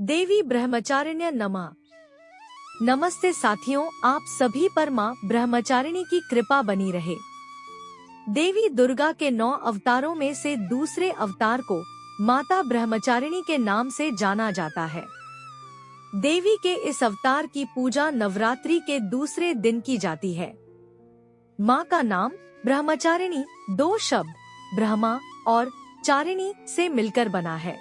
देवी ब्रह्मचारिण्य नमः। नमस्ते साथियों, आप सभी पर मां ब्रह्मचारिणी की कृपा बनी रहे। देवी दुर्गा के 9 अवतारों में से दूसरे अवतार को माता ब्रह्मचारिणी के नाम से जाना जाता है। देवी के इस अवतार की पूजा नवरात्रि के दूसरे दिन की जाती है। मां का नाम ब्रह्मचारिणी 2 शब्द ब्रह्मा और चारिणी से मिलकर बना है।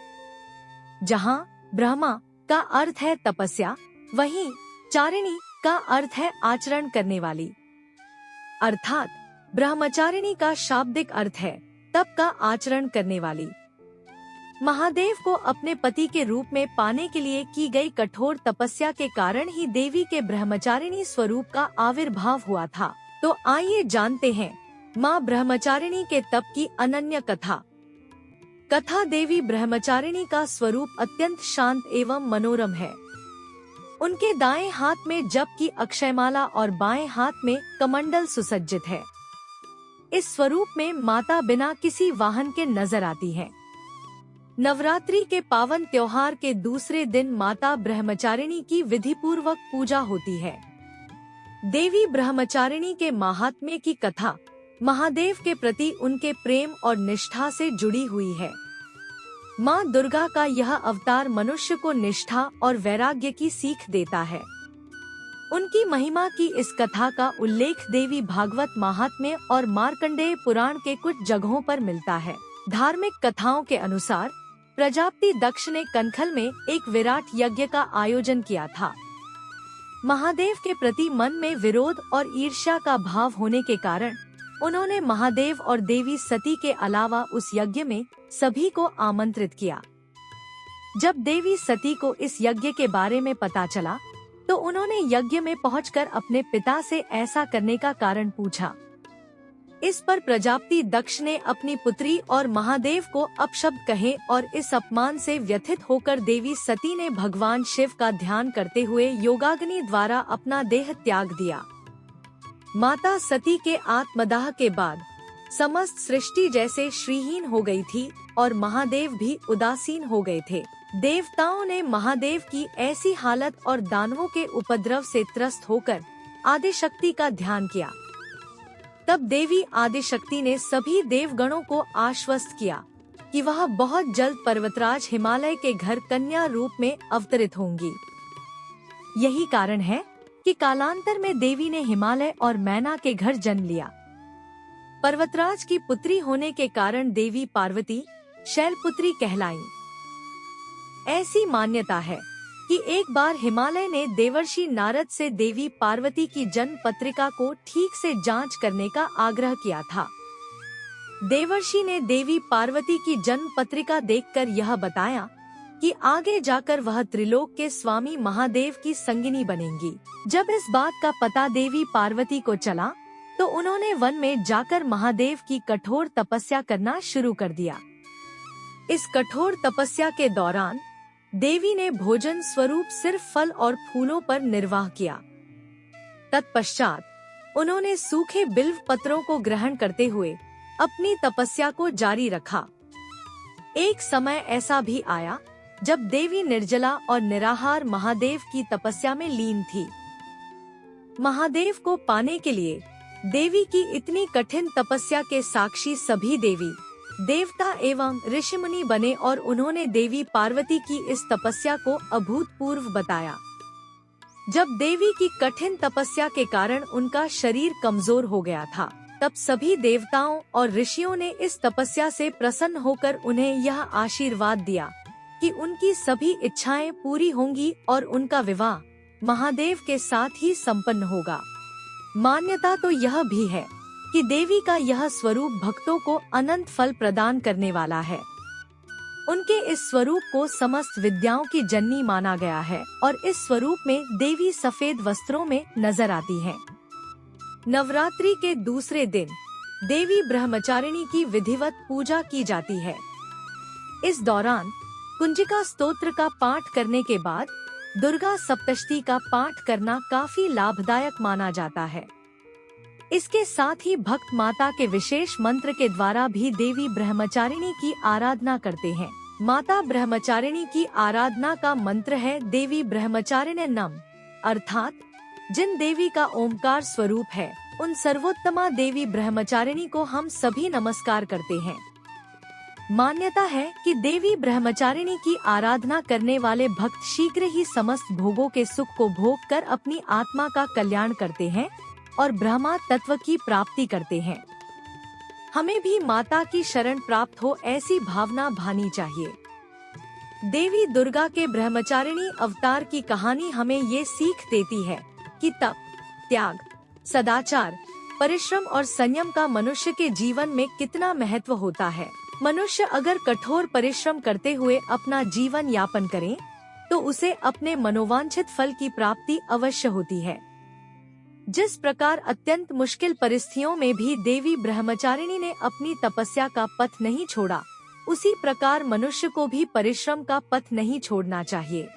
जहां ब्रह्मा का अर्थ है तपस्या, वहीं चारिणी का अर्थ है आचरण करने वाली। अर्थात ब्रह्मचारिणी का शाब्दिक अर्थ है तप का आचरण करने वाली। महादेव को अपने पति के रूप में पाने के लिए की गई कठोर तपस्या के कारण ही देवी के ब्रह्मचारिणी स्वरूप का आविर्भाव हुआ था। तो आइए जानते हैं माँ ब्रह्मचारिणी के तप की अनन्य कथा। देवी ब्रह्मचारिणी का स्वरूप अत्यंत शांत एवं मनोरम है। उनके दाएं हाथ में जप की अक्षयमाला और बाएं हाथ में कमंडल सुसज्जित है। इस स्वरूप में माता बिना किसी वाहन के नजर आती है। नवरात्रि के पावन त्योहार के दूसरे दिन माता ब्रह्मचारिणी की विधिपूर्वक पूजा होती है। देवी ब्रह्मचारिणी के महात्म्य की कथा महादेव के प्रति उनके प्रेम और निष्ठा से जुड़ी हुई है। माँ दुर्गा का यह अवतार मनुष्य को निष्ठा और वैराग्य की सीख देता है। उनकी महिमा की इस कथा का उल्लेख देवी भागवत महात्म्य और मार्कंडेय पुराण के कुछ जगहों पर मिलता है। धार्मिक कथाओं के अनुसार प्रजापति दक्ष ने कनखल में एक विराट यज्ञ का आयोजन किया था। महादेव के प्रति मन में विरोध और ईर्ष्या का भाव होने के कारण उन्होंने महादेव और देवी सती के अलावा उस यज्ञ में सभी को आमंत्रित किया। जब देवी सती को इस यज्ञ के बारे में पता चला तो उन्होंने यज्ञ में पहुंचकर अपने पिता से ऐसा करने का कारण पूछा। इस पर प्रजापति दक्ष ने अपनी पुत्री और महादेव को अपशब्द कहे और इस अपमान से व्यथित होकर देवी सती ने भगवान शिव का ध्यान करते हुए योगाग्नि द्वारा अपना देह त्याग दिया। माता सती के आत्मदाह के बाद समस्त सृष्टि जैसे श्रीहीन हो गई थी और महादेव भी उदासीन हो गए थे। देवताओं ने महादेव की ऐसी हालत और दानवों के उपद्रव से त्रस्त होकर आदिशक्ति का ध्यान किया। तब देवी आदिशक्ति ने सभी देवगणों को आश्वस्त किया कि वह बहुत जल्द पर्वतराज हिमालय के घर कन्या रूप में अवतरित होंगी। यही कारण है कि कालांतर में देवी ने हिमालय और मैना के घर जन्म लिया। पर्वतराज की पुत्री होने के कारण देवी पार्वती शैलपुत्री कहलाईं। ऐसी मान्यता है कि एक बार हिमालय ने देवर्षि नारद से देवी पार्वती की जन्म पत्रिका को ठीक से जांच करने का आग्रह किया था। देवर्षि ने देवी पार्वती की जन्म पत्रिका देखकर यह बताया कि आगे जाकर वह त्रिलोक के स्वामी महादेव की संगिनी बनेंगी। जब इस बात का पता देवी पार्वती को चला तो उन्होंने वन में जाकर महादेव की कठोर तपस्या करना शुरू कर दिया। इस कठोर तपस्या के दौरान देवी ने भोजन स्वरूप सिर्फ फल और फूलों पर निर्वाह किया। तत्पश्चात उन्होंने सूखे बिल्व पत्रों को ग्रहण करते हुए अपनी तपस्या को जारी रखा। एक समय ऐसा भी आया जब देवी निर्जला और निराहार महादेव की तपस्या में लीन थी। महादेव को पाने के लिए देवी की इतनी कठिन तपस्या के साक्षी सभी देवी देवता एवं ऋषिमुनि बने और उन्होंने देवी पार्वती की इस तपस्या को अभूतपूर्व बताया। जब देवी की कठिन तपस्या के कारण उनका शरीर कमजोर हो गया था, तब सभी देवताओं और ऋषियों ने इस तपस्या से प्रसन्न होकर उन्हें यह आशीर्वाद दिया कि उनकी सभी इच्छाएं पूरी होंगी और उनका विवाह महादेव के साथ ही संपन्न होगा। मान्यता तो यह भी है कि देवी का यह स्वरूप भक्तों को अनंत फल प्रदान करने वाला है। उनके इस स्वरूप को समस्त विद्याओं की जननी माना गया है और इस स्वरूप में देवी सफेद वस्त्रों में नजर आती हैं। नवरात्रि के दूसरे दिन देवी ब्रह्मचारिणी की विधिवत पूजा की जाती है। इस दौरान कुंजिका स्तोत्र का पाठ करने के बाद दुर्गा सप्तशती का पाठ करना काफी लाभदायक माना जाता है। इसके साथ ही भक्त माता के विशेष मंत्र के द्वारा भी देवी ब्रह्मचारिणी की आराधना करते हैं। माता ब्रह्मचारिणी की आराधना का मंत्र है देवी ब्रह्मचारिण्य नम, अर्थात जिन देवी का ओमकार स्वरूप है उन सर्वोत्तमा देवी ब्रह्मचारिणी को हम सभी नमस्कार करते हैं। मान्यता है कि देवी ब्रह्मचारिणी की आराधना करने वाले भक्त शीघ्र ही समस्त भोगों के सुख को भोग कर अपनी आत्मा का कल्याण करते हैं और ब्रह्मा तत्व की प्राप्ति करते हैं। हमें भी माता की शरण प्राप्त हो ऐसी भावना भानी चाहिए। देवी दुर्गा के ब्रह्मचारिणी अवतार की कहानी हमें ये सीख देती है कि तप, त्याग, सदाचार, परिश्रम और संयम का मनुष्य के जीवन में कितना महत्व होता है। मनुष्य अगर कठोर परिश्रम करते हुए अपना जीवन यापन करे तो उसे अपने मनोवांछित फल की प्राप्ति अवश्य होती है। जिस प्रकार अत्यंत मुश्किल परिस्थितियों में भी देवी ब्रह्मचारिणी ने अपनी तपस्या का पथ नहीं छोड़ा, उसी प्रकार मनुष्य को भी परिश्रम का पथ नहीं छोड़ना चाहिए।